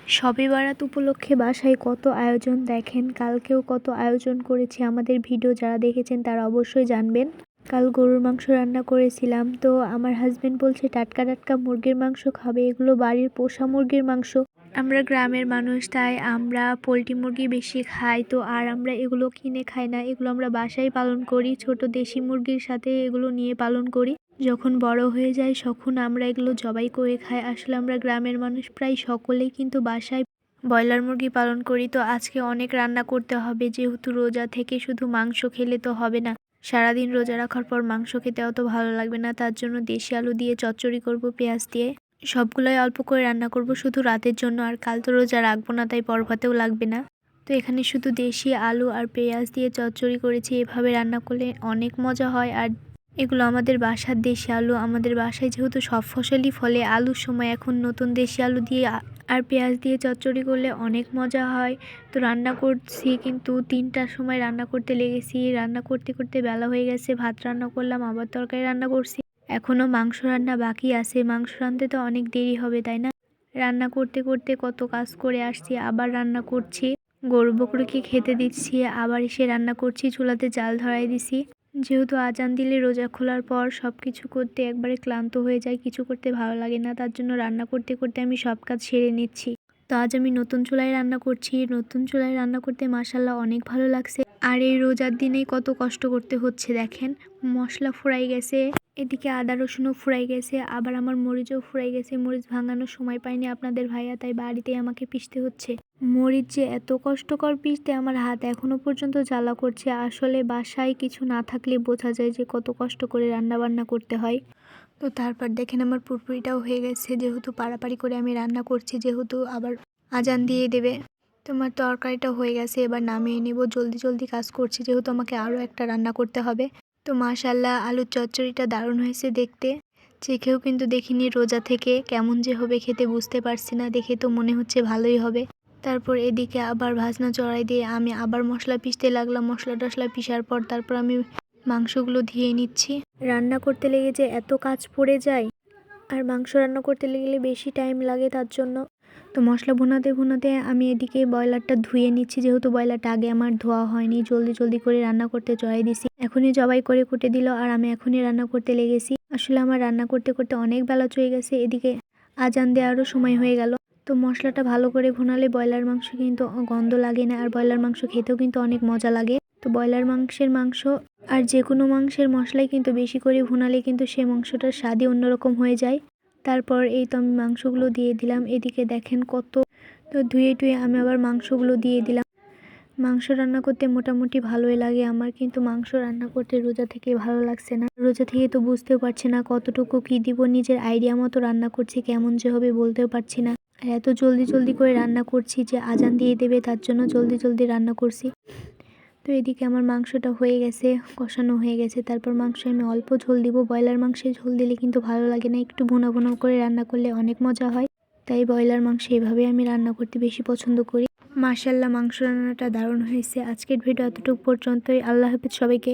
শবে বারাত উপলক্ষে বাসায় কত আয়োজন দেখেন, কালকেও কত আয়োজন করেছি। আমাদের ভিডিও যারা দেখেছেন তারা অবশ্যই জানবেন। কাল গরুর মাংস রান্না করেছিলাম, তো আমার হাজবেন্ড বলছে টাটকা টাটকা মুরগির মাংস খাবে, এগুলো বাড়ির পোষা মুরগির মাংস। আমরা গ্রামের মানুষ, তাই আমরা পোলট্রি মুরগি বেশি খাই, তো আর আমরা এগুলো কিনে খাই না, এগুলো আমরা বাসায় পালন করি। ছোট দেশি মুরগির সাথে এগুলো নিয়ে পালন করি। যখন বড় হয়ে যায় তখন আমরা এগুলো জবাই করে খাই। আসলে আমরা গ্রামের মানুষ প্রায় সকলেই কিন্তু বাসায় ব্রয়লার মুরগি পালন করি। তো আজকে অনেক রান্না করতে হবে, যেহেতু রোজা থেকে শুধু মাংস খেলে তো হবে না। সারাদিন রোজা রাখার পর মাংস খেতে অত ভালো লাগবে না, তার জন্য দেশি আলু দিয়ে চচ্চড়ি করব পেঁয়াজ দিয়ে। সবগুলোই অল্প করে রান্না করব শুধু রাতের জন্য, আর কাল তো রোজা রাখবো না, তাই পরভাতেও লাগবে না। তো এখানে শুধু দেশি আলু আর পেঁয়াজ দিয়ে চচ্চড়ি করেছি। এভাবে রান্না করলে অনেক মজা হয়। আর এগুলো আমাদের বাসার দেশি আলু। আমাদের বাসায় যেহেতু সব ফসলই ফলে আলুর সময়, এখন নতুন দেশি আলু দিয়ে আর পেঁয়াজ দিয়ে চচ্চড়ি করলে অনেক মজা হয়। তো রান্না করছি, কিন্তু 3টার সময় রান্না করতে লেগেছি। রান্না করতে করতে বেলা হয়ে গেছে। ভাত রান্না করলাম, আবার তরকারি রান্না করছি, এখনও মাংস রান্না বাকি আছে। মাংস রাঁধতে তো অনেক দেরি হবে, তাই না? রান্না করতে করতে কত কাজ করে আসছি, আবার রান্না করছি। গরু বকরুকে খেতে দিচ্ছি, আবার এসে রান্না করছি, চুলাতে জাল ধরাই দিছি। যেহেতু আজান দিলে রোজা খোলার পর সব কিছু করতে একবারে ক্লান্ত হয়ে যায়, কিছু করতে ভালো লাগে না, তার জন্য রান্না করতে করতে আমি সব কাজ সেরে নিচ্ছি। তো আজ আমি নতুন চুলায় রান্না করছি। নতুন চুলায় রান্না করতে মাশাল্লাহ অনেক ভালো লাগছে। আর এই রোজার দিনেই কত কষ্ট করতে হচ্ছে দেখেন। মশলা ফুরাই গেছে, এদিকে আদা রসুনও ফুরাই গেছে, আবার আমার মরিচও ফুরাই গেছে। মরিচ ভাঙানোর সময় পাইনি আপনাদের ভাইয়া, তাই বাড়িতেই আমাকে পিষতে হচ্ছে। মরিচ যে এত কষ্টকর পিষতে, আমার হাত এখনো পর্যন্ত জ্বালা করছে। আসলে বাসায় কিছু না থাকলে বোঝা যায় যে কত কষ্ট করে রান্না বান্না করতে হয়। তো তারপর দেখেন আমার পুরপুরিটাও হয়ে গেছে, যেহেতু পাড়াপাড়ি করে আমি রান্না করছি, যেহেতু আবার আজান দিয়ে দেবে। তোমার তরকারিটা হয়ে গেছে, এবার নামিয়ে নেব। জলদি জলদি কাজ করছি, যেহেতু আমাকে আরও একটা রান্না করতে হবে। তো মাশাল্লাহ আলুর চচ্চড়িটা দারুণ হয়েছে দেখতে। চেখেও কিন্তু দেখিনি রোজা থেকে, কেমন যে হবে খেতে বুঝতে পারছি না, দেখে তো মনে হচ্ছে ভালোই হবে। তারপর এদিকে আবার ভাজনা চড়াই দিয়ে আমি আবার মশলা পিষতে লাগলাম। মশলা টশলা পিষার পর তারপর আমি মাংসগুলো ধুয়ে নিচ্ছি। রান্না করতে লেগে যে এত কাজ পড়ে যায়, আর মাংস রান্না করতে গেলে বেশি টাইম লাগে, তার জন্য। তো মশলা ভুনাতে ভুনাতে আমি এদিকে ব্রয়লারটা ধুয়ে নিচ্ছি, যেহেতু ব্রয়লারটা আগে আমার ধোয়া হয়নি। জলদি জলদি করে রান্না করতে চড়াই দিছি। এখনই জবাই করে কুটে দিল, আর আমি এখনই রান্না করতে লেগেছি। আসলে আমার রান্না করতে করতে অনেক বেলা চলে গেছে, এদিকে আজান দেওয়ারও সময় হয়ে গেল। তো মশলাটা ভালো করে ভুনালে ব্রয়লার মাংস কিন্তু গন্ধ লাগে না, আর ব্রয়লার মাংস খেতেও কিন্তু অনেক মজা লাগে। তো ব্রয়লার মাংস আর যে কোনো মাংসের মশলাই কিন্তু বেশি করে ভুনালে কিন্তু সেই মাংসটার স্বাদই অন্যরকম হয়ে যায়। তারপর এই তো আমি মাংসগুলো দিয়ে দিলাম। এদিকে দেখেন কত, তো ধুয়ে টুয়ে আমি আবার মাংসগুলো দিয়ে দিলাম। মাংস রান্না করতে মোটামুটি ভালোই লাগে আমার, কিন্তু মাংস রান্না করতে রোজা থেকে ভালো লাগছে না। রোজা থেকে তো বুঝতেও পারছি না কতটুকু কি দিব, নিজের আইডিয়া মতো রান্না করছি, কেমন যে হবে বলতেও পারছি না। আর এত জলদি জলদি করে রান্না করছি যে আজান দিয়ে দেবে, তার জন্য জলদি জলদি রান্না করছি। তো এদিকে আমার মাংসটা হয়ে গেছে, কষানো হয়ে গেছে। তারপর মাংসে আমি অল্প ঝোল দিব। ব্রয়লার মাংসে ঝোল দিলে কিন্তু ভালো লাগে না, একটু ভুনা ভুনা করে রান্না করলে অনেক মজা হয়। তাই ব্রয়লার মাংস এভাবে আমি রান্না করতে বেশি পছন্দ করি। মাশাল্লাহ মাংস রান্নাটা দারুণ হয়েছে। আজকের ভিডিও এতটুকু পর্যন্তই। আল্লাহ হাফেজ সবাইকে।